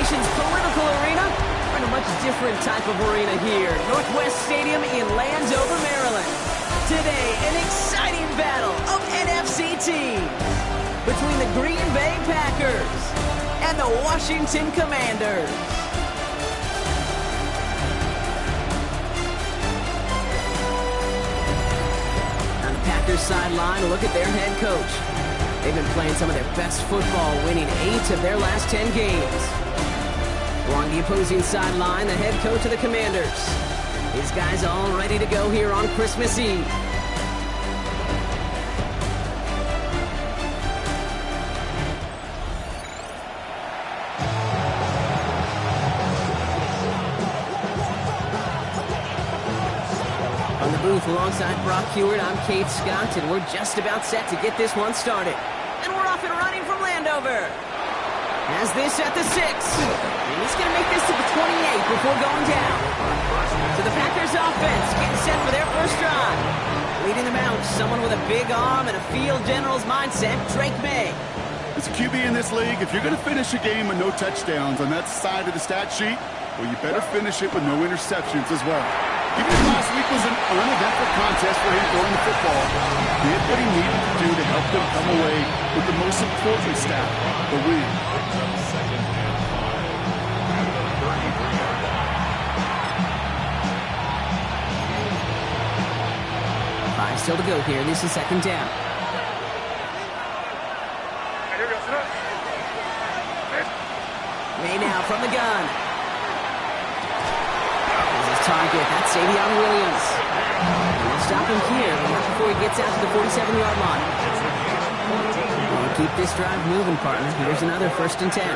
nation's political arena. We're in a much different type of arena here. Northwest Stadium in Landover, Maryland. Today, an exciting battle of NFC teams between the Green Bay Packers and the Washington Commanders. On the Packers sideline, look at their head coach. They've been playing some of their best football, winning 8 of their last 10 games. Along the opposing sideline, the head coach of the Commanders. These guys all ready to go here on Christmas Eve. On the booth alongside Brock Hewitt, I'm Kate Scott, and we're just about set to get this one started. And we're off and running from Landover. Has this at the 6. And he's going to make this to the 28 before going down. So the Packers offense getting set for their first drive. Leading them out, someone with a big arm and a field general's mindset, Drake May. As a QB in this league, if you're going to finish a game with no touchdowns on that side of the stat sheet, well, you better finish it with no interceptions as well. Even if last week was an uneventful contest for him throwing the football, he did what he needed to do to help them come away with the most important stat, the win. Five still to go here. This is second down. May now from the gun. Target, that's Savion Williams. We'll stop him here before he gets out to the 47-yard line. We'll keep this drive moving, partner. Here's another 1st and 10.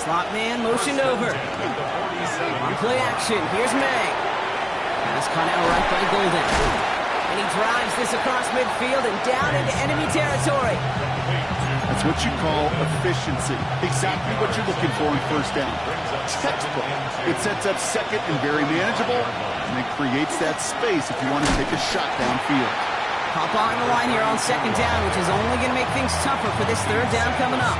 Slot man motioned over. On play action, here's May. That's caught out right by Golden. And he drives this across midfield and down into enemy territory. That's what you call efficiency. Exactly what you're looking for in first down. Textbook. It sets up second and very manageable, and it creates that space if you want to take a shot downfield. Hop on the line here on second down, which is only going to make things tougher for this third down coming up.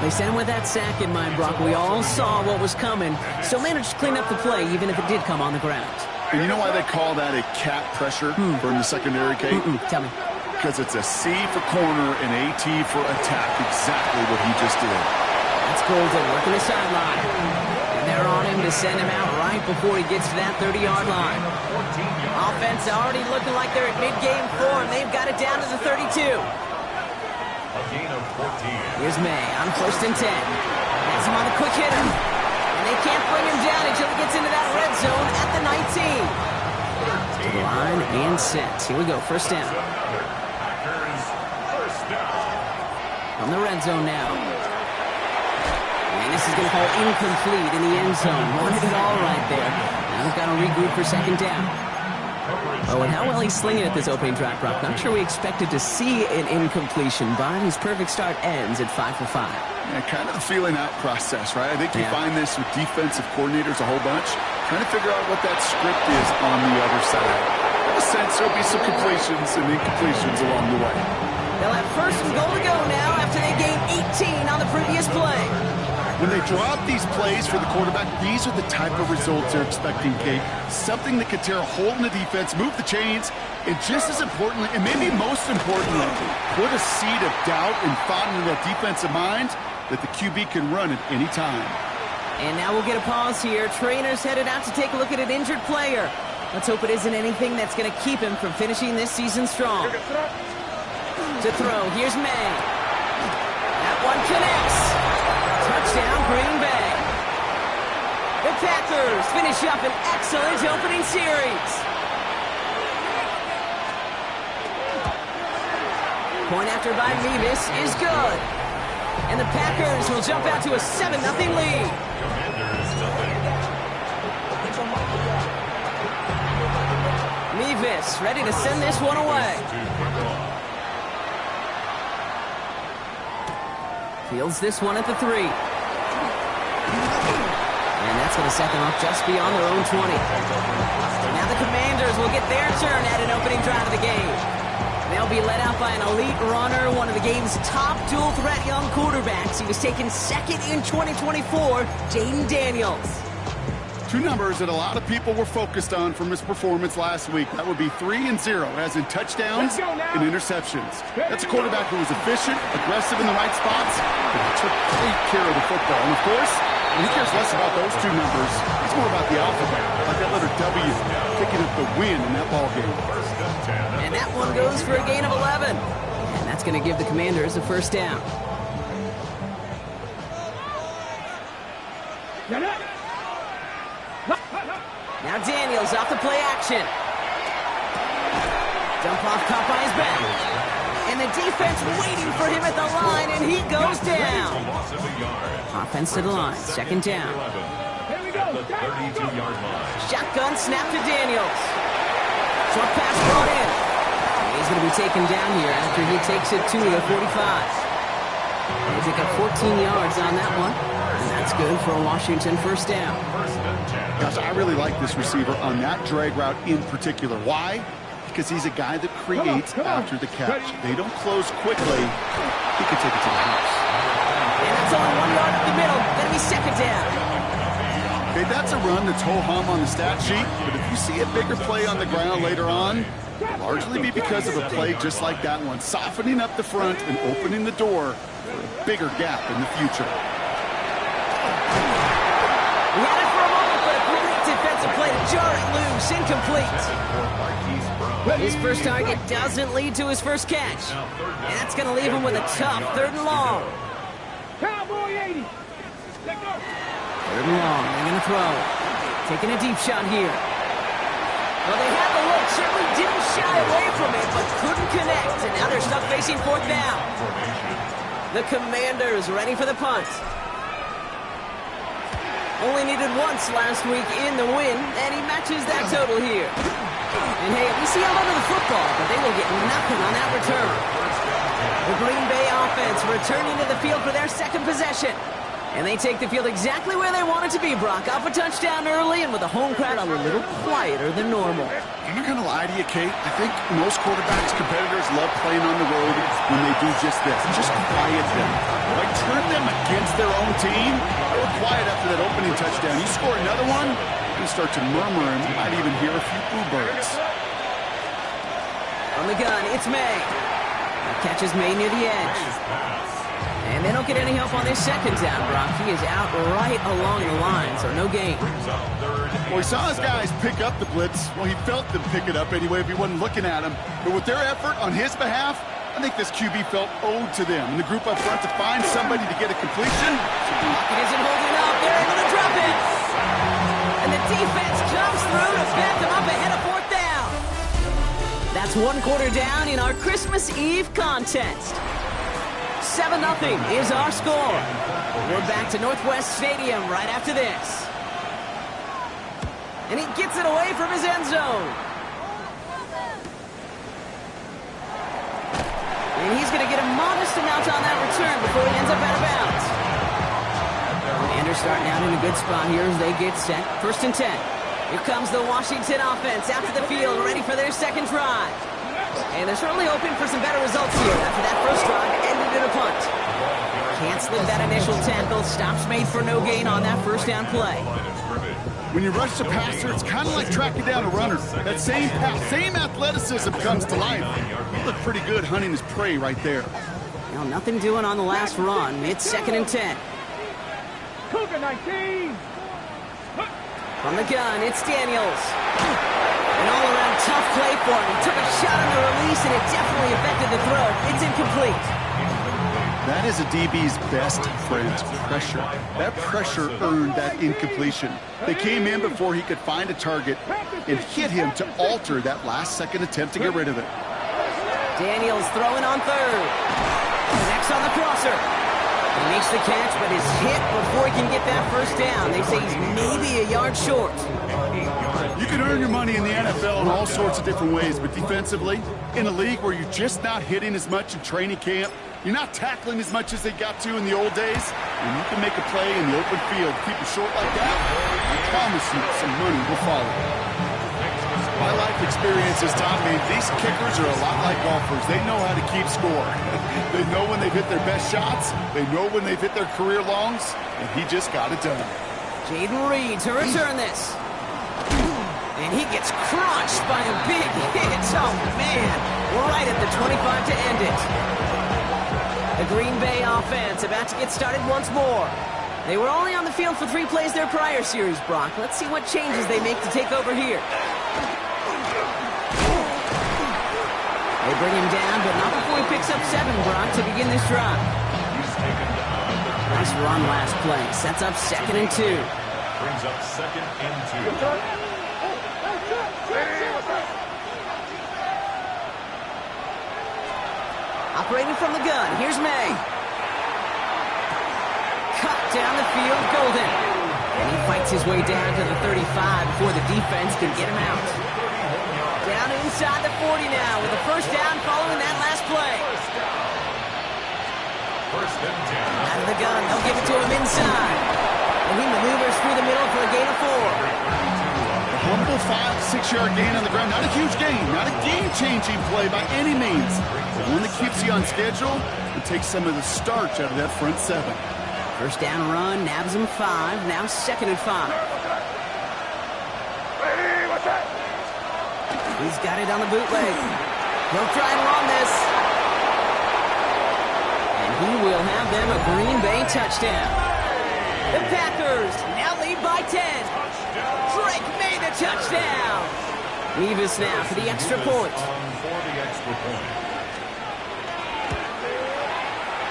They sent him with that sack in mind, Brock. We all saw what was coming, so managed to clean up the play, even if it did come on the ground. And you know why they call that a cat pressure from the secondary, Kate? Tell me. Because it's a C for corner and AT for attack. Exactly what he just did. That's Golden working the sideline. And they're on him to send him out right before he gets to that 30-yard line. Offense already looking like they're at mid-game form. They've got it down to the 32. Here's May on 1st and 10. Has him on a quick hitter. And they can't bring him down until he gets into that red zone at the 19. To the line and set. Here we go, 1st down. On the red zone now. And this is going to fall incomplete in the end zone. Wanted it all right there. Now they've got to regroup for second down. Oh, and how well he's slinging at this opening drive, Brock. Not sure we expected to see an incompletion, but his perfect start ends at 5 for 5. Yeah, kind of the feeling out process, right? I think you find this with defensive coordinators a whole bunch, trying to figure out what that script is on the other side. In a sense, there'll be some completions and incompletions along the way. They'll have 1st and goal to go now after they gained 18 on the previous play. When they drop these plays for the quarterback, these are the type of results they're expecting, Kate. Something that could tear a hole in the defense, move the chains, and just as importantly, and maybe most importantly, put a seed of doubt and thought into that defensive mind that the QB can run at any time. And now we'll get a pause here. Trainer's headed out to take a look at an injured player. Let's hope it isn't anything that's going to keep him from finishing this season strong. To throw, here's May. That one connects. Touchdown, Green Bay. The Packers finish up an excellent opening series. Point after by Mevis is good. And the Packers will jump out to a 7-0 lead. Mevis ready to send this one away. Fields this one at the 3. And that's going to set them up just beyond their own 20. Now the Commanders will get their turn at an opening drive of the game. They'll They'll be led out by an elite runner, one of the game's top dual-threat young quarterbacks. He was taken second in 2024, Jaden Daniels. Two numbers that a lot of people were focused on from his performance last week. That would be 3 and 0, as in touchdowns and interceptions. That's a quarterback who was efficient, aggressive in the right spots, and took great care of the football. And of course, he cares less about those two numbers. It's more about the alphabet, like that letter W, picking up the win in that ball game. And that one goes for a gain of 11. And that's going to give the Commanders a first down. Now Daniels off the play action. Dump off caught by his back. And the defense waiting for him at the line, and he goes down. Offense to the line, second down. Shotgun snap to Daniels. Short pass brought in. He's going to be taken down here after he takes it to the 45. They pick up 14 yards on that one, and that's good for a Washington first down. Gosh, I really like this receiver on that drag route in particular. Why? Because he's a guy that creates after the catch. They don't close quickly. He can take it to the house. And that's only 1 yard up the middle. Going to be second down. Okay, that's a run that's ho-hum on the stat sheet, but if you see a bigger play on the ground later on, it'll largely be because of a play just like that one, softening up the front and opening the door for a bigger gap in the future. We had it for a moment, but a great defensive play to jar it loose, incomplete. His first target doesn't lead to his first catch. And that's going to leave him with a tough 3rd and long. Cowboy 80. 3rd and long, they're going to throw. Taking a deep shot here. Well, they had the look, certainly didn't shy away from it, but couldn't connect. And now they're stuck facing 4th down. The Commanders ready for the punt. Only needed once last week in the win, and he matches that total here. And hey, we see a lot of the football, but they will get nothing on that return. The Green Bay offense returning to the field for their second possession. And they take the field exactly where they want it to be, Brock. Off a touchdown early, and with the home crowd a little quieter than normal. I'm not going to lie to you, Kate. I think most quarterbacks, competitors love playing on the road when they do just this. Just quiet them. Like, turn them against their own team. They were quiet after that opening touchdown. You score another one, you start to murmur, and you might even hear a few boo birds. On the gun, it's May. Catch is made near the edge. And they don't get any help on this second down, Brock. He is out right along the line, so no gain. Well, he saw his guys pick up the blitz. Well, he felt them pick it up anyway if he wasn't looking at him. But with their effort on his behalf, I think this QB felt owed to them. And the group up front to find somebody to get a completion. Pocket isn't holding up. They're able to drop it. And the defense comes through to back them up ahead of 4th down. That's 1 quarter down in our Christmas Eve contest. 7-0 is our score. We're back to Northwest Stadium right after this. And he gets it away from his end zone. And he's going to get a modest amount on that return before he ends up out of bounds. Commanders starting out in a good spot here as they get set. 1st and 10. Here comes the Washington offense out to the field, ready for their second drive. And they're certainly hoping for some better results here after that first drive ended in a punt. Can't slip that initial tackle. Stops made for no gain on that first down play. When you rush the passer, it's kind of like tracking down a runner. That same pass, same athleticism comes to life. He looked pretty good hunting his prey right there. Now, nothing doing on the last run. It's 2nd and 10. Cougar 19. From the gun, it's Daniels. An all-around tough play for him. He took a shot on the release, and it definitely affected the throw. It's incomplete. That is a DB's best friend, pressure. That pressure earned that incompletion. They came in before he could find a target and hit him to alter that last-second attempt to get rid of it. Daniels throwing on 3rd. Next on the crosser. He makes the catch, but is hit before he can get that first down. They say he's maybe a yard short. You can earn your money in the NFL in all sorts of different ways, but defensively, in a league where you're just not hitting as much in training camp, you're not tackling as much as they got to in the old days, and you can make a play in the open field, keep it short like that, I promise you some money will follow. My life experience has taught me these kickers are a lot like golfers. They know how to keep score. They know when they've hit their best shots. They know when they've hit their career longs. And he just got it done. Jaden Reed to return this. And he gets crunched by a big hit. Oh, man. Right at the 25 to end it. The Green Bay offense about to get started once more. They were only on the field for 3 plays their prior series, Brock. Let's see what changes they make to take over here. They bring him down, but not before he picks up 7, Brock, to begin this drive. Nice run last play. Sets up 2nd and 2. Brings up 2nd and 2. Operating from the gun, here's May. Cut down the field, Golden. And he fights his way down to the 35 before the defense can get him out. Down inside the 40 now with a first down following that last play. First and 10. Out of the gun, they'll give it to him inside. And he maneuvers through the middle for a gain of 4. Humble 5-6-yard gain on the ground. Not a huge gain. Not a game-changing play by any means. But one that keeps you on schedule and takes some of the starch out of that front 7. First down run, nabs him 5. Now 2nd and 5. He's got it on the bootleg. He'll try and run this. And he will have them a Green Bay touchdown. The Packers now lead by 10. Drake made the touchdown. Nevis now for the extra point.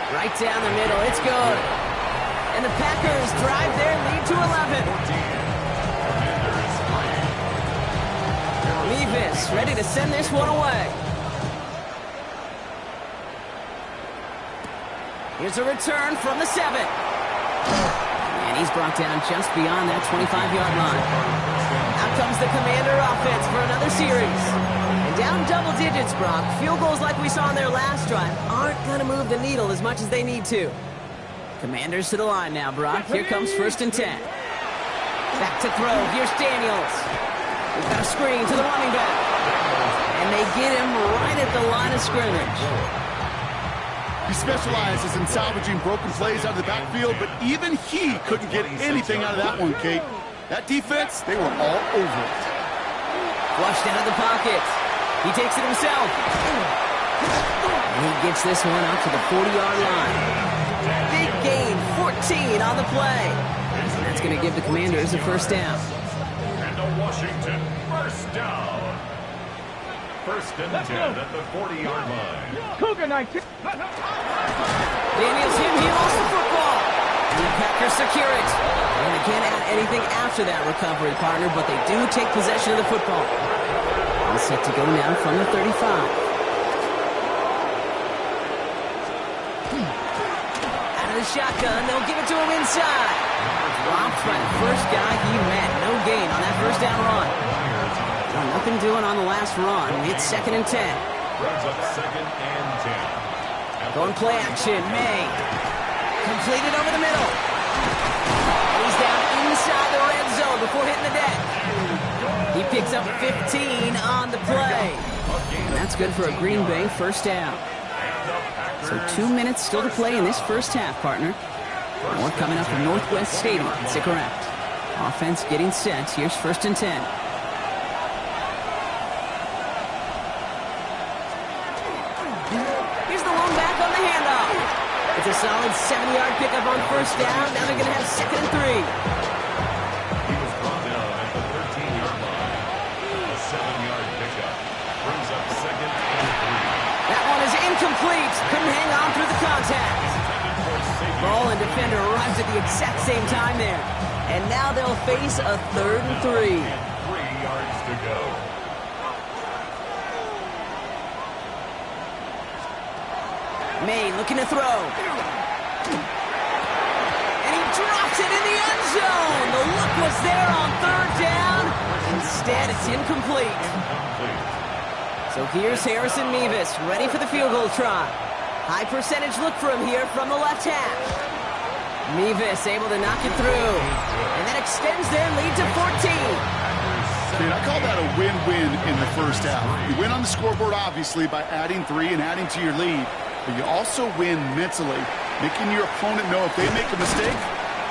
Right down the middle, it's good. And the Packers drive their lead to 11. Nevis ready to send this one away. Here's a return from the 7. And he's brought down just beyond that 25-yard line. Out comes the Commander offense for another series. And down double digits, Brock. Field goals like we saw on their last drive aren't going to move the needle as much as they need to. Commanders to the line now, Brock. Here comes 1st and 10. Back to throw. Here's Daniels. We've got a screen to the running back. And they get him right at the line of scrimmage. He specializes in salvaging broken plays out of the backfield, but even he couldn't get anything out of that one, Kate. That defense, they were all over it. Flushed out of the pocket. He takes it himself. And he gets this one out to the 40-yard line. Big gain, 14 on the play. And that's going to give the Commanders a first down. And a Washington first down. First and 10 at the 40-yard line. Cougar 19. Daniels hit, he lost the football. And the Packers secure it. And they can't add anything after that recovery, partner, but they do take possession of the football. All set to go now from the 35. Out of the shotgun, they'll give it to him inside. Dropped by the first guy he met. No gain on that first down run. Well, nothing doing on the last run. It's 2nd and 10. Runs up 2nd and 10. Going play action, May. Completed over the middle. He's down inside the red zone before hitting the deck. He picks up 15 on the play. And that's good for a Green Bay first down. So 2 minutes still to play in this first half, partner. More coming up from Northwest Stadium. Stick around. Offense getting set. Here's 1st and 10. It's a solid 7-yard pickup on first down. Now they're going to have 2nd and 3. He was brought down at the 13-yard line. A 7-yard pickup. Brings up 2nd and 3. That one is incomplete. Couldn't hang on through the contact. Ball and defender arrives at the exact same time there. And now they'll face a 3rd and 3. 3 yards to go. May looking to throw. And he drops it in the end zone. The look was there on 3rd down. Instead, it's incomplete. So here's Harrison Mevis, ready for the field goal try. High percentage look for him here from the left hash. Mevis able to knock it through. And that extends their lead to 14. And I call that a win-win in the first half. You win on the scoreboard, obviously, by adding 3 and adding to your lead. But you also win mentally, making your opponent know if they make a mistake,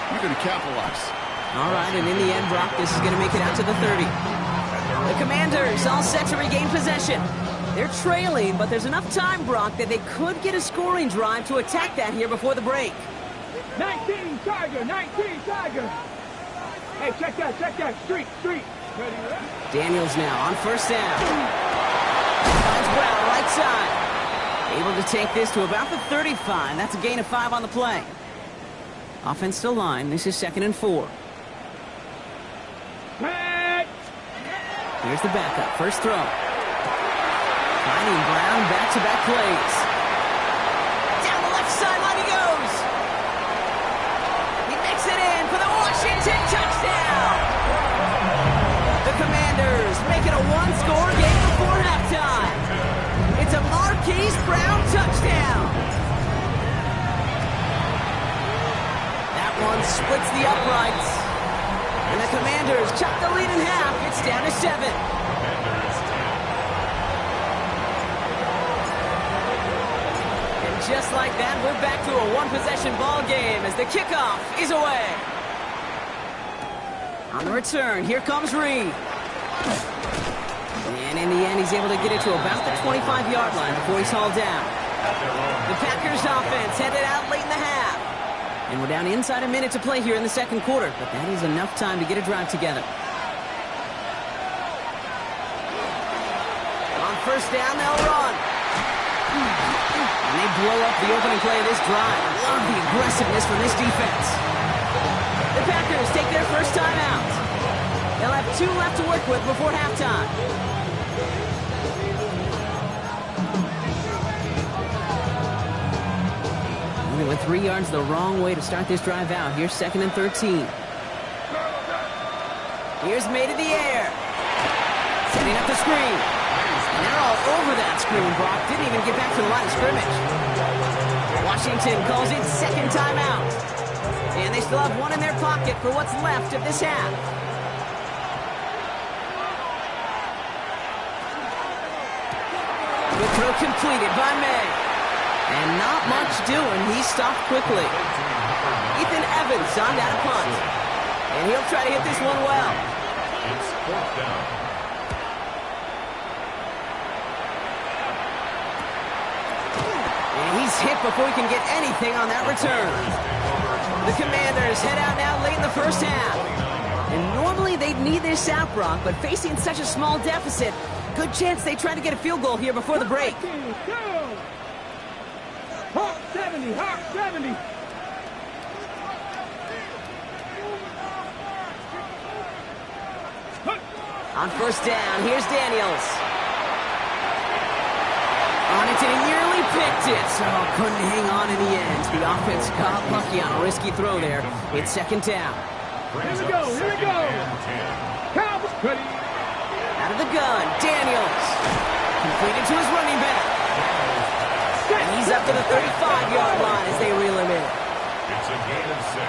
you're going to capitalize. All right, and in the end, Brock, this is going to make it out to the 30. The Commanders all set to regain possession. They're trailing, but there's enough time, Brock, that they could get a scoring drive to attack that here before the break. 19 Tiger, 19 Tiger. Hey, check that, street. Daniels now on first down. Finds Brown right side. Able to take this to about the 35. That's a gain of 5 on the play. Offense to line. This is 2nd and 4. Here's the backup. First throw. Finding Brown back-to-back plays. Down the left sideline he goes. He makes it in for the Washington touchdown. The Commanders make it a one-score game before halftime. It's a Marquise Brown touchdown. That one splits the uprights. And the Commanders chop the lead in half. It's down to 7. And just like that, we're back to a one-possession ball game as the kickoff is away. On the return, here comes Reed. And in the end, he's able to get it to about the 25-yard line before he's hauled down. The Packers offense headed out late in the half. And we're down inside a minute to play here in the second quarter, but that is enough time to get a drive together. On first down, they'll run. And they blow up the opening play of this drive. I love the aggressiveness from this defense. The Packers take their first time out. They'll have 2 left to work with before halftime. They went 3 yards the wrong way to start this drive out. Here's 2nd and 13. Here's made in the air. Setting up the screen. And they're all over that screen. Brock didn't even get back to the line of scrimmage. Washington calls it second timeout. And they still have 1 in their pocket for what's left of this half. The throw completed by May. And not much doing. He stopped quickly. Ethan Evans on that punt. And he'll try to hit this one well. It's 4th down. And he's hit before he can get anything on that return. The Commanders head out now late in the first half. And normally they'd need this out, Brock, but facing such a small deficit, good chance they try to get a field goal here before the break. Hawk 70, Hawk 70. On first down, here's Daniels. On it, and he nearly picked it. So couldn't hang on in the end. The offense got lucky on a risky throw there. It's 2nd down. Here we go. Cowboys. Out of the gun, Daniels. Completed to his running back. And he's up to the 35-yard line as they reel him in. It's a gain of 6.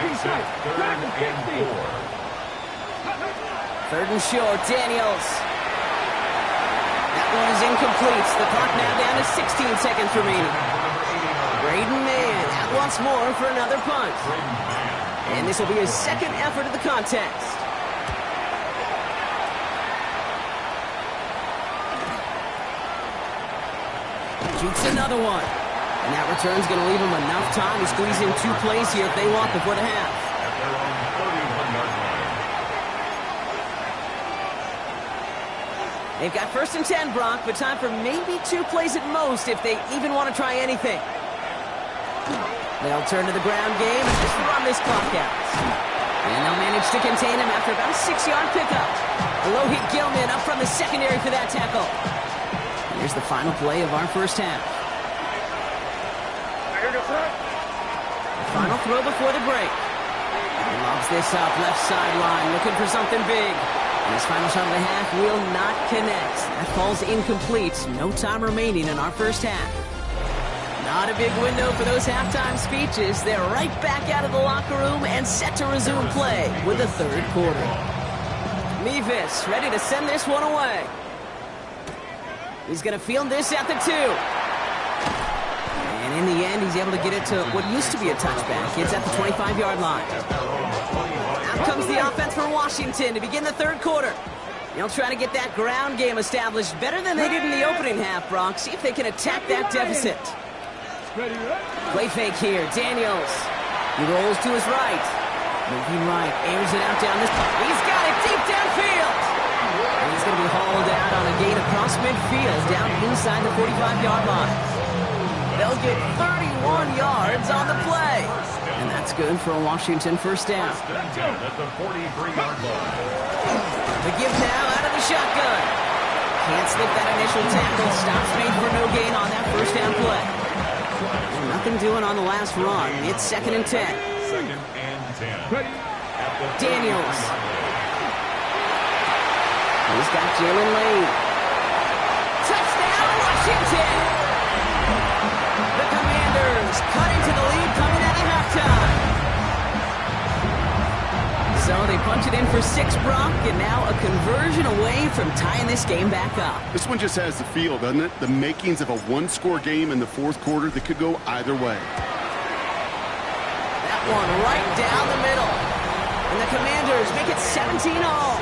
Makes it 3rd and 4. 3rd and short, Daniels. That one is incomplete. The clock now down to 16 seconds remaining. Braden Mann out once more for another punt. And this will be his 2nd effort of the contest. Shoots another one. And that return's going to leave them enough time to squeeze in 2 plays here if they want before the half. At their own 31-yard line. They've got 1st and 10, Brock, but time for maybe 2 plays at most if they even want to try anything. They'll turn to the ground game and just run this clock out. And they'll manage to contain him after about a 6-yard pickup. Alohi Gilman up from the secondary for that tackle. Here's the final play of our first half. The final throw before the break. He lobs this up left sideline, looking for something big. And his final shot of the half will not connect. That falls incomplete. No time remaining in our first half. Not a big window for those halftime speeches. They're right back out of the locker room and set to resume play with the 3rd quarter. Mevis ready to send this one away. He's going to field this at the 2. And in the end, he's able to get it to what used to be a touchback. It's at the 25-yard line. Out comes the offense for Washington to begin the third quarter. They'll try to get that ground game established better than they did in the opening half, Brock. See if they can attack that deficit. Play fake here. Daniels. He rolls to his right. Moving right. Airs it out down this. He's got it deep downfield. And he's going to be hauled out on a gain across midfield down inside the 45-yard line. They'll get 31 yards on the play. And that's good for a Washington first down. At the 43-yard line. The give now out of the shotgun. Can't slip that initial tackle. Stops made for no gain on that first down play. And nothing doing on the last run. It's 2nd and 10. 2nd and 10. Daniels. He's got Jalen Lane. Touchdown, Washington! The Commanders cut into the lead coming out of halftime. So they punch it in for 6, Brock, and now a conversion away from tying this game back up. This one just has the feel, doesn't it? The makings of a one-score game in the fourth quarter that could go either way. That one right down the middle. And the Commanders make it 17-all.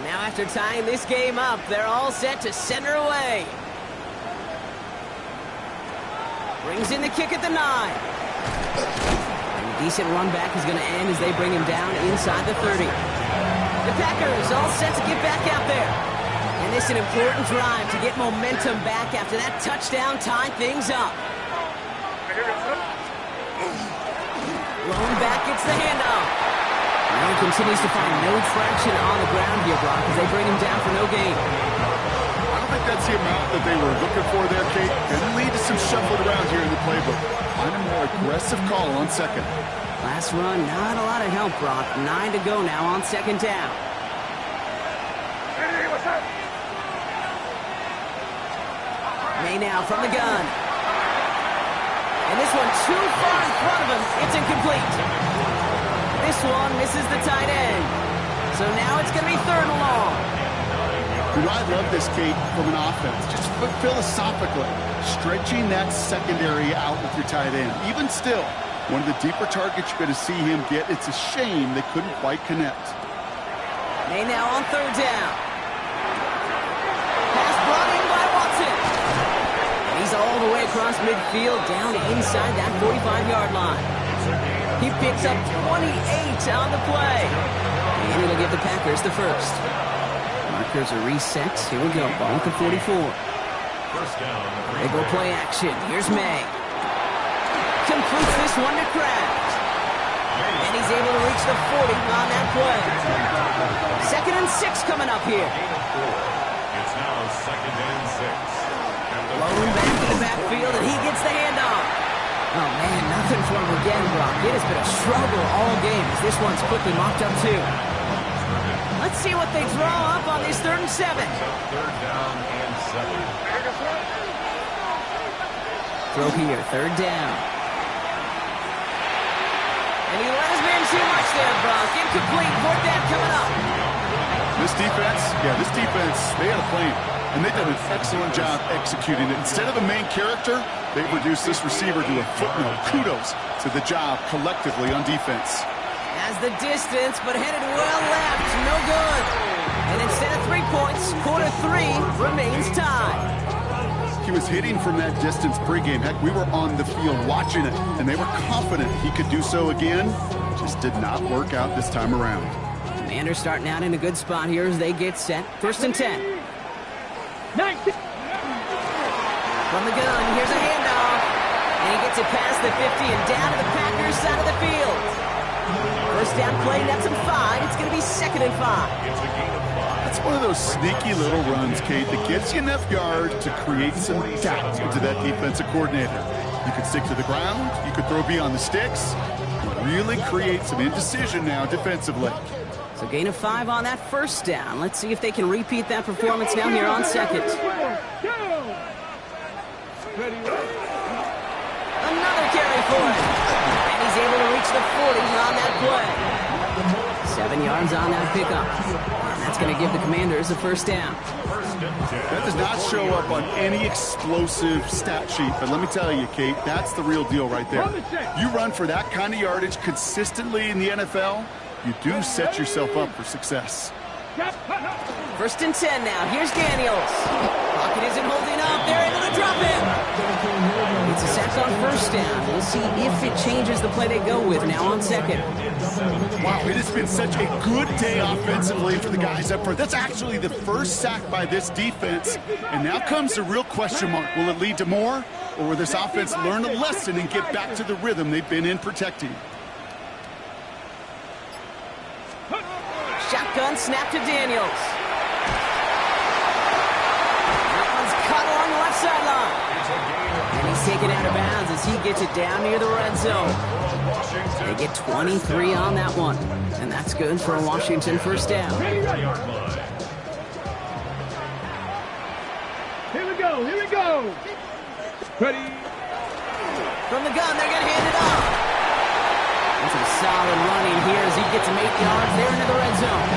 Now after tying this game up, they're all set to center away. Brings in the kick at the 9. And a decent run back is going to end as they bring him down inside the 30. The Packers all set to get back out there. And this is an important drive to get momentum back after that touchdown tied things up. Lone back gets the handoff. Now he continues to find no traction on the ground here, Brock, as they bring him down for no gain. I don't think that's the amount that they were looking for there, Kate. Didn't lead to some shuffling around here in the playbook. Find a more aggressive call on 2nd. Last run, not a lot of help, Brock. 9 to go now on 2nd down. May now from the gun. And this one too far in front of him. It's incomplete. This one misses the tight end. So now it's going to be 3rd and long. I love this, Kate, from an offense. Just philosophically, stretching that secondary out with your tight end. Even still, one of the deeper targets you're going to see him get. It's a shame they couldn't quite connect. May now on 3rd down. Pass brought in by Watson. And he's all the way across midfield, down inside that 45-yard line. He picks up 28 on the play. And it'll give the Packers the first. Markers are reset. Here we go. Ball at the 44. First down. They go play action. Here's May. Completes this one to Kraft. And he's able to reach the 40 on that play. 2nd and 6 coming up here. It's now 2nd and 6. Lone back to the backfield, and he gets the handoff. Oh, man, nothing for him again, Brock. It has been a struggle all game as this one's quickly mocked up, too. Let's see what they draw up on this 3rd and 7. 3rd down and 7. Throw here, 3rd down. And he let his man too much there, Brock. Incomplete, 4th down coming up. This defense, they had a plan. And they've done an excellent job executing it. Instead of the main character, they've reduced this receiver to a footnote. Kudos to the job collectively on defense. Has the distance, but headed well left. No good. And instead of 3 points, quarter 3 remains tied. He was hitting from that distance pregame. Heck, we were on the field watching it, and they were confident he could do so again. Just did not work out this time around. Commanders starting out in a good spot here as they get set. 1st and 10. 19. From the gun, here's a handoff. And he gets it past the 50 and down to the Packers side of the field. 1st down play, that's him 5. It's going to be 2nd and 5. It's a gain of 5. It's one of those sneaky little runs, Kate, that gets you enough yards to create some doubt into that defensive coordinator. You could stick to the ground. You could throw beyond the sticks. Really create some indecision now defensively. So gain of 5 on that 1st down. Let's see if they can repeat that performance now here on 2nd. Another carry for it. And he's able to reach the 40 on that play. 7 yards on that pickup. And that's going to give the Commanders a 1st down. That does not show up on any explosive stat sheet, but let me tell you, Kate, that's the real deal right there. You run for that kind of yardage consistently in the NFL, you do set yourself up for success. 1st and 10 now. Here's Daniels. Pocket isn't holding up. They're able to drop him. It's a sack on 1st down. We'll see if it changes the play they go with now on 2nd. Wow, it has been such a good day offensively for the guys up front. That's actually the 1st sack by this defense. And now comes the real question mark. Will it lead to more? Or will this offense learn a lesson and get back to the rhythm they've been in protecting? Shotgun snap to Daniels. That one's caught along the left sideline. And he's taken out of bounds as he gets it down near the red zone. They get 23 on that one. And that's good for a Washington 1st down. Here we go, here we go. Ready. From the gun, they're going to hand it off. Some solid running here as he gets him 8 yards there into the red zone.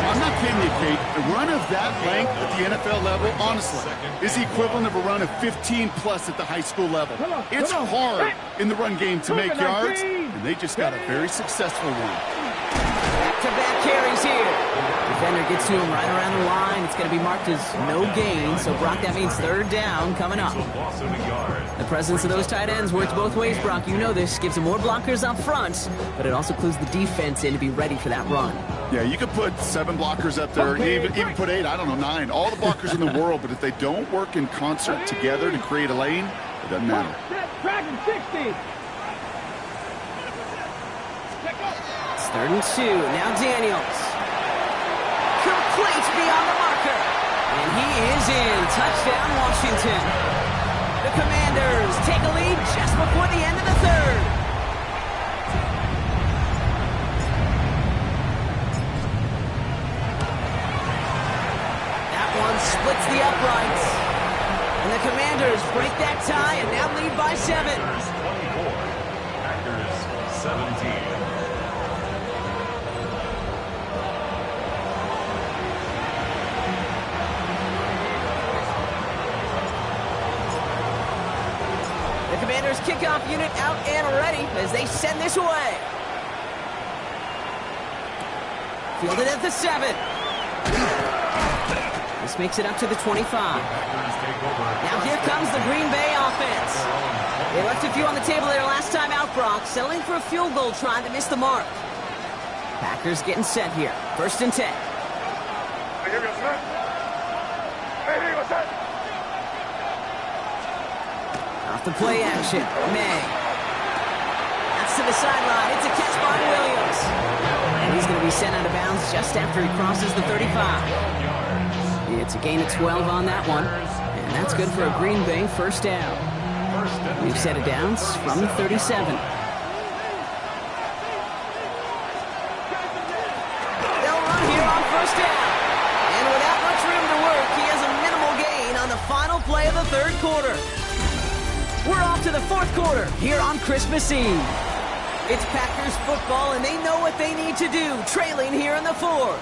I'm not kidding you, Kate. A run of that length at the NFL level, honestly, is the equivalent of a run of 15-plus at the high school level. It's hard in the run game to make yards, and they just got a very successful one. Back-to-back carries here. Defender gets to him right around the line. It's going to be marked as no gain, so Brock, that means 3rd down coming up. The presence of those tight ends works both ways, Brock. You know this. Gives them more blockers up front, but it also clues the defense in to be ready for that run. Yeah, you could put 7 blockers up there, even put 8, I don't know, 9. All the blockers in the world, but if they don't work in concert together to create a lane, it doesn't matter. Dragon 60. It's 3rd and 2. Now Daniels. Complete beyond the marker. And he is in. Touchdown, Washington. The Commanders take a lead just before the end of the 3rd. That one splits the uprights. And the Commanders break that tie and now lead by 7. 24, Packers 17. Commanders kickoff unit out and ready as they send this away. Fielded at the 7. This makes it up to the 25. Now here comes the Green Bay offense. They left a few on the table there last time out, Brock, settling for a field goal try that missed the mark. Packers getting set here. 1st and 10. Off the play action, May. That's to the sideline. It's a catch by Williams. And he's going to be sent out of bounds just after he crosses the 35. It's a gain of 12 on that one. And that's good for a Green Bay 1st down. We've set it down from the 37. They'll run here on 1st down. And without much room to work, he has a minimal gain on the final play of the 3rd quarter. We're off to the 4th quarter here on Christmas Eve. It's Packers football, and they know what they need to do, trailing here in the 4th.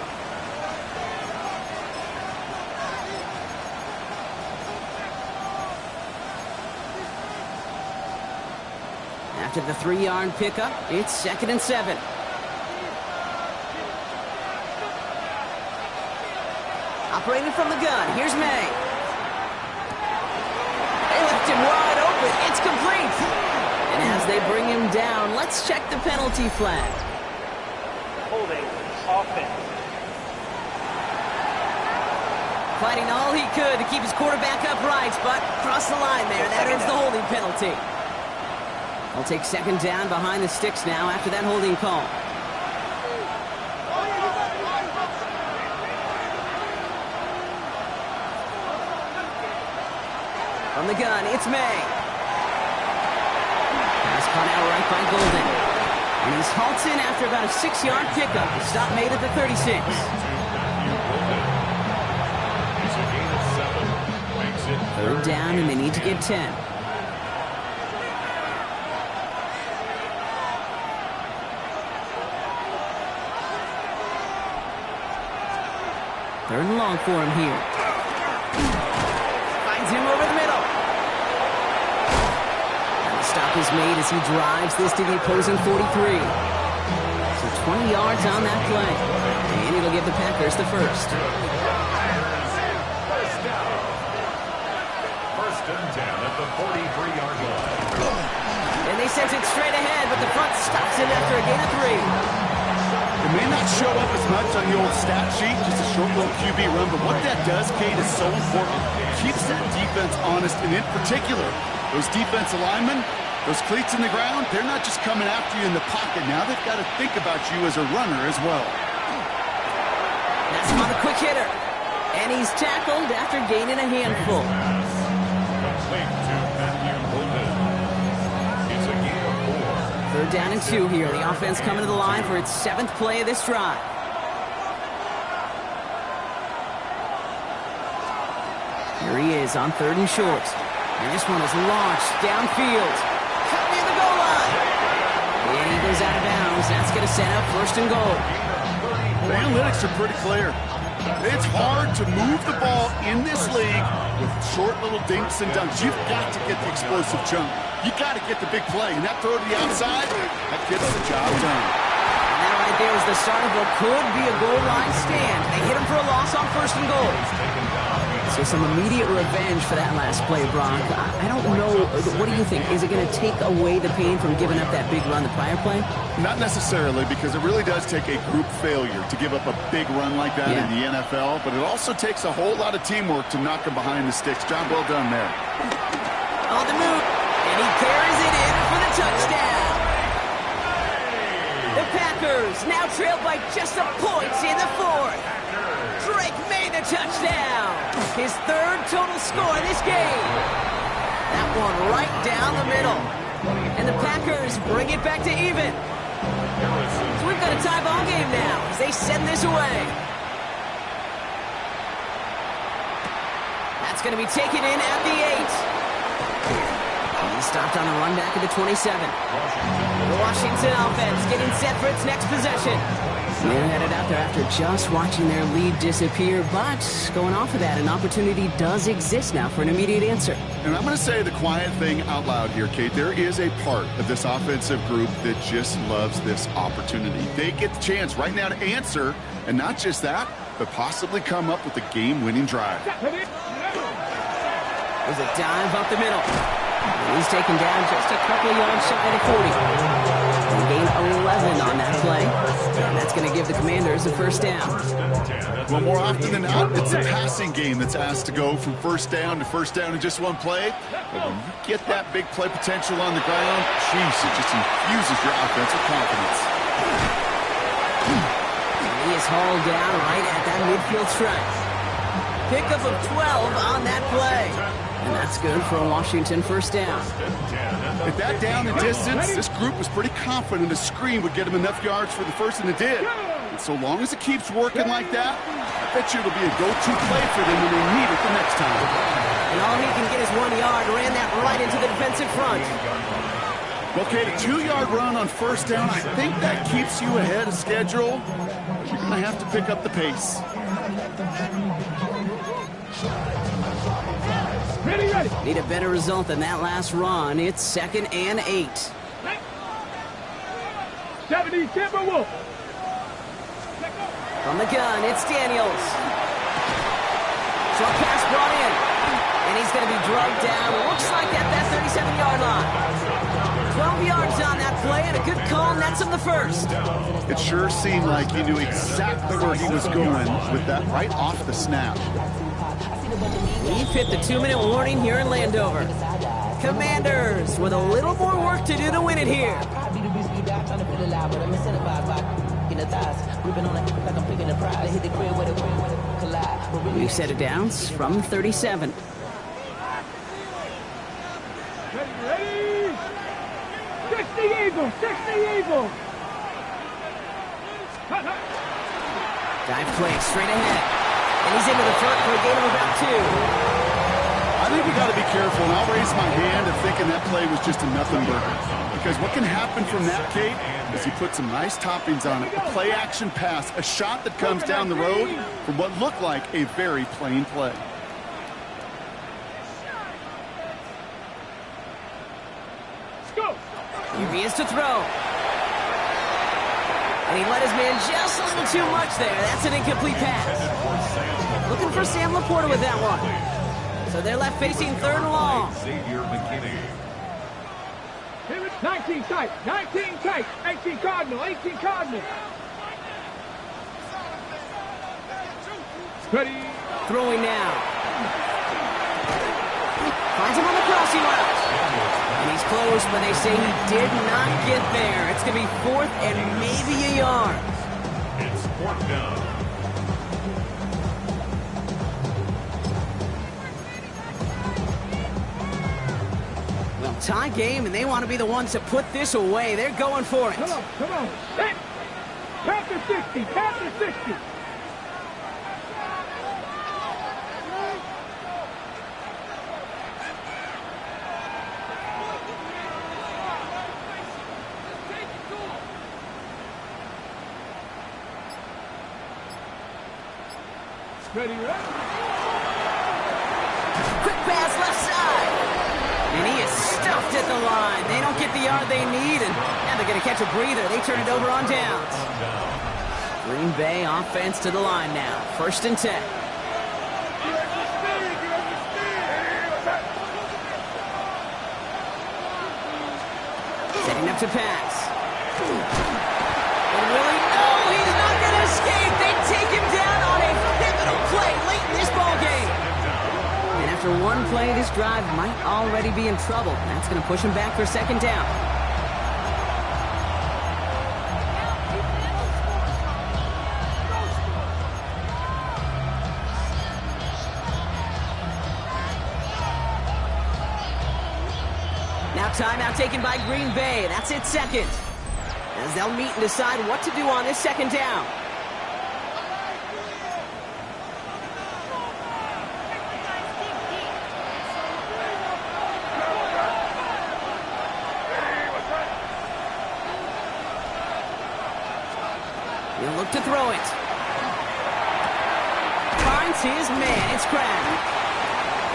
After the 3-yard pickup, it's 2nd and 7. Operating from the gun, here's May. They left him wide open. It's complete. And as they bring him down, let's check the penalty flag. Holding offense. Fighting all he could to keep his quarterback upright, but crossed the line there. That earns the holding penalty. They'll take second down behind the sticks now after that holding call. From the gun, it's May. Pass caught out right by Golden. And he's halted after about a 6-yard pickup. The stop made at the 36. Third down, and they need to get 10. Third and long for him here. Finds him over the middle. And the stop is made as he drives this to the opposing 43. So 20 yards on that play. And it'll give the Packers the first. First and 10 at the 43-yard line. And they sent it straight ahead, but the front stops it after a gain of 3. It may not show up as much on the old stat sheet, just a short little QB run, but what that does, Kate, is so important. Keeps that defense honest, and in particular, those defensive linemen, those cleats in the ground, they're not just coming after you in the pocket. Now they've got to think about you as a runner as well. That's on the quick hitter. And he's tackled after gaining a handful. Complete to Matthew Golden. It's a gain of 4. Third down and 2 here. The offense coming to the line for its 7th play of this drive. Here he is on 3rd and short. And this one is launched downfield. Cut near the goal line. And he goes out of bounds. That's going to set up 1st and goal. The analytics are pretty clear. It's hard to move the ball in this league with short little dinks and dunks. You've got to get the explosive jump. You got to get the big play. And that throw to the outside, that gets the job done. And that right there is the start of what could be a goal line stand. They hit him for a loss on 1st and goal. So some immediate revenge for that last play, Brock. I don't know. What do you think? Is it going to take away the pain from giving up that big run the prior play? Not necessarily, because it really does take a group failure to give up a big run like that in the NFL, but it also takes a whole lot of teamwork to knock him behind the sticks. Job well done there. On the move, and he carries it in for the touchdown. The Packers now trailed by just a point in the 4th. Drake made the touchdown. His 3rd total score in this game. That one right down the middle. And the Packers bring it back to even. So we've got a tie ball game now as they send this away. That's going to be taken in at the 8. He stopped on the run back at the 27. The Washington offense getting set for its next possession. They're headed out there after just watching their lead disappear, but going off of that, an opportunity does exist now for an immediate answer. And I'm going to say the quiet thing out loud here, Kate. There is a part of this offensive group that just loves this opportunity. They get the chance right now to answer, and not just that, but possibly come up with a game-winning drive. There's a dive up the middle. And he's taken down just a couple of yards shy of 40. They gain 11 on that play. And that's going to give the Commanders a 1st down. Well, more often than not, it's a passing game that's asked to go from 1st down to 1st down in just one play. But when you get that big play potential on the ground, jeez, it just infuses your offensive confidence. He is hauled down right at that midfield stripe. Pickup of 12 on that play. And that's good for a Washington 1st down. At that down and distance, this group was pretty confident a screen would get them enough yards for the 1st, and it did. And so long as it keeps working like that, I bet you it'll be a go-to play for them when they need it the next time. And all he can get is 1 yard. Ran that right into the defensive front. Okay, the 2-yard run on 1st down, I think that keeps you ahead of schedule. But you're going to have to pick up the pace. Ready. Need a better result than that last run. It's 2nd and 8. 70 Timberwolves. From the gun, it's Daniels. Short pass brought in. And And he's going to be drugged down, looks like at that 37-yard line. 12 yards on that play, and a good call nets him the first. It sure seemed like he knew exactly where he was going with that right off the snap. We've hit the 2-minute warning here in Landover. Commanders with a little more work to do to win it here. We've set it down from 37. Ready? 60 Eagles, 60 Eagles. Dive play straight ahead. And he's into the front for a gain of about 2. I think we got to be careful, and I'll raise my hand at thinking that play was just a nothing burger. Because what can happen from that, Kate, is he put some nice toppings on it. A play-action pass, a shot that comes down the road from what looked like a very plain play. Here he is to throw. And he let his man just a little too much there. That's an incomplete pass. Looking for Sam Laporta with that one. So they're left facing third and long. Xavier McKinney. 19 tight, 19 tight, 18 Cardinal, 18 Cardinal. Ready? Throwing now. Finds him on the crossing route. And he's close, but they say he did not get there. It's going to be 4th and maybe a yard. It's 4th down. Well, tie game, and they want to be the ones to put this away. They're going for it. Come on. Set. Panther 60, Panther 60. Ready? Quick pass left side. And he is stuffed at the line. They don't get the yard they need, and now they're going to catch a breather. They turn it over on downs. Green Bay offense to the line now. 1st and 10. Setting up to pass. And really, no, he's not going to escape. They take him down on a pivotal play late in this ball game. And after one play, this drive might already be in trouble. That's going to push him back for 2nd down. Now timeout taken by Green Bay. That's it 2nd. As they'll meet and decide what to do on this 2nd down. He'll look to throw it. Finds his man. It's Crab.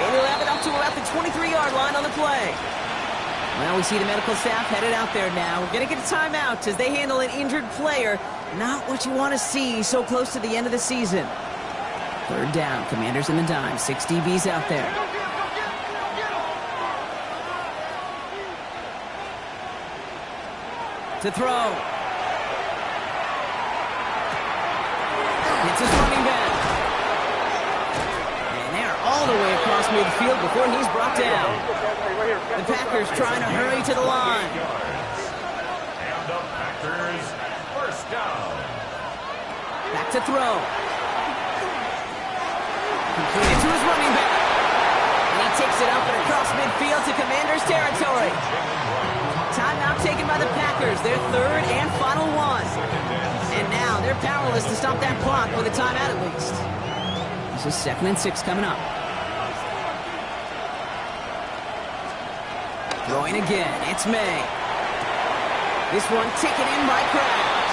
And he'll have it up to about the 23-yard line on the play. Well, we see the medical staff headed out there now. We're going to get a timeout as they handle an injured player. Not what you want to see so close to the end of the season. 3rd down. Commanders in the dime. 6 DBs out there. To throw. It's his running back. And they're all the way across midfield before he's brought down. The Packers trying to hurry to the line. And the Packers 1st down. Back to throw. Completed to his running back. And he takes it up and across midfield to Commanders territory. Timeout taken by the Packers. Their 3rd and final one. And now they're powerless to stop that clock with a timeout at least. This is 2nd and 6 coming up. Throwing again, it's May. This one taken in by Kraft.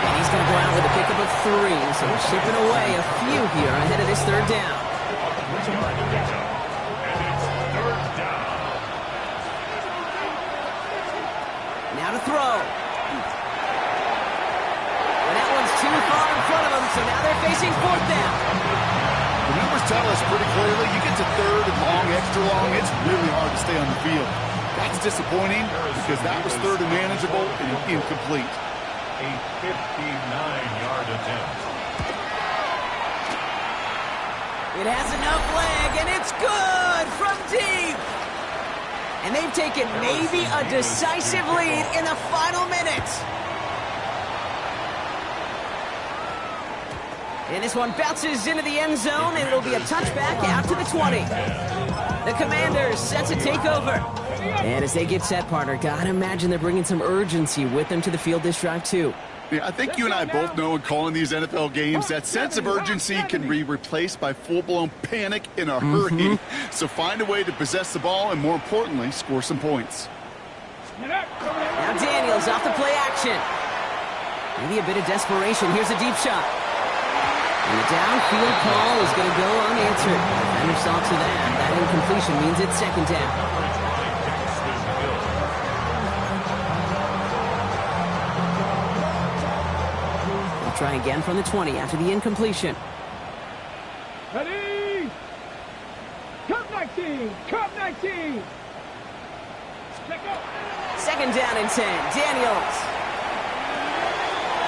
And he's going to go out with a pickup of 3, so we're chipping away a few here ahead of this 3rd down. And it's 3rd down. Now to throw. And that one's too far in front of them, so now they're facing 4th down. The numbers tell us pretty clearly, you get to third and long, extra long, it's really hard to stay on the field. That's disappointing because that was third and manageable and incomplete. A 59-yard attempt. It has enough leg, and it's good from deep. And they've taken maybe a decisive lead in the final minutes. And this one bounces into the end zone, and it'll be a touchback out to the 20. The Commanders set to take over. And as they get set, partner, gotta imagine they're bringing some urgency with them to the field this drive, too. Yeah, I think you and I both know in calling these NFL games that sense of urgency can be replaced by full-blown panic in a hurry. So find a way to possess the ball and, more importantly, score some points. Now Daniels off the play action. Maybe a bit of desperation. Here's a deep shot. And the downfield call is going to go unanswered. Defender saw to that. That incompletion means it's second down. Try again from the 20 after the incompletion. Ready? Cup 19! Cup 19! Check out. Second down and 10. Daniels.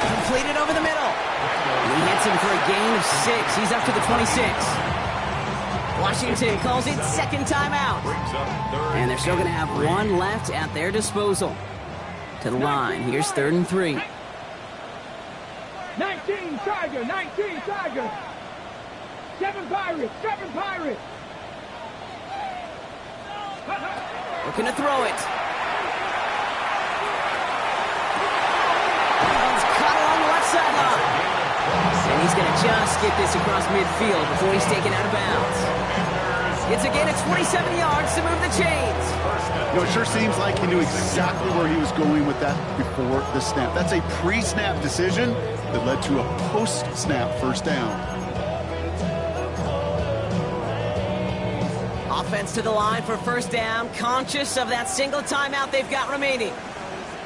Completed over the middle. And he hits him for a gain of 6. He's up to the 26. Washington calls it second timeout. And they're still going to have one left at their disposal. To the line. Here's 3rd and 3. 19 Tiger, 19 Tiger. 7 Pirates, 7 Pirates. Looking to throw it. He's caught along the left sideline. And he's going to just get this across midfield before he's taken out of bounds. It's again at 27 yards to move the chains. You know, it sure seems like he knew exactly where he was going with that before the snap. That's a pre-snap decision that led to a post-snap first down. Offense to the line for first down, conscious of that single timeout they've got remaining.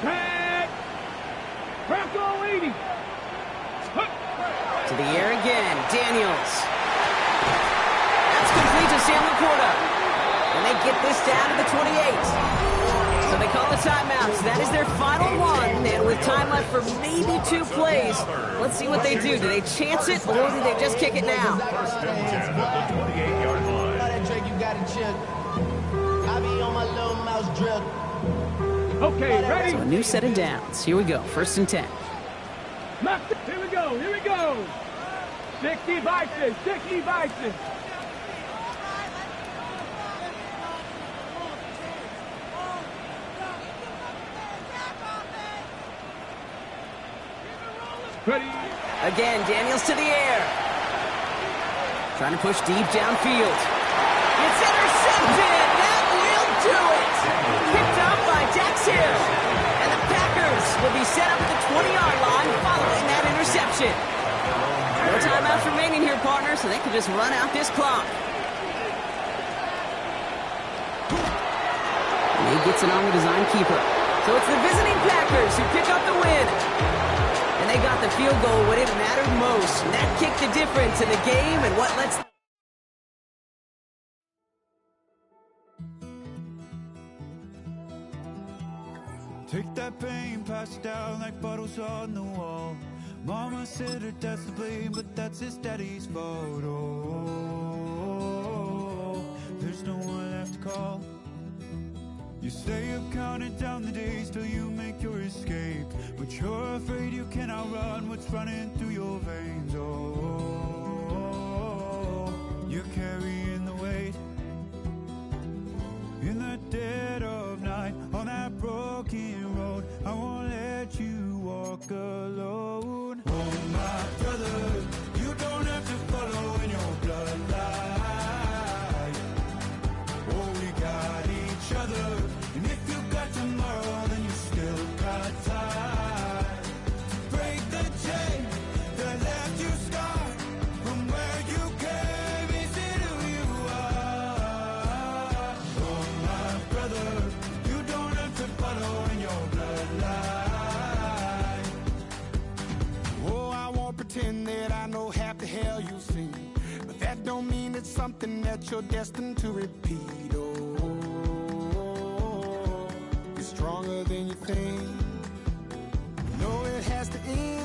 Red. Bronco 80. To the air again, Daniels. That's complete to Sam Laporta. And they get this down to the 28. So they call the timeouts. That is their final one. And with time left for maybe 2 plays, let's see what they do. Do they chance it, or do they just kick it now? First and 10 at the 28-yard line. Okay, ready? So a new set of downs. Here we go. 1st and 10. Here we go, here we go. 60 Bison, 60 Bison. Ready? Again, Daniels to the air. Trying to push deep downfield. It's intercepted. That will do it. Picked up by Dax Hill. And the Packers will be set up at the 20-yard line following that interception. No timeouts remaining here, partner, so they can just run out this clock. And he gets it on the design keeper. So it's the visiting Packers who pick up the win. And they got the field goal when it mattered most. And that kicked the difference in the game and what lets... Take that pain, pass it down like bottles on the wall. Mama said her dad's to blame, but that's his daddy's fault. Oh, there's no one left to call. You stay up counting down the days till you make your escape, but you're afraid you can outrun what's running through your veins. Oh, you're carrying the weight in the dead of night on that broken road. I won't let you walk alone. Oh, my brother, you don't have to follow in your bloodline. Oh, we got each other. And if you got tomorrow, then you still got time. Break the chain that left you scarred from where you came into who you are. Oh, my brother, you don't have to follow in your bloodline. something that you're destined to repeat. Oh, you're stronger than you think. No, it has to end.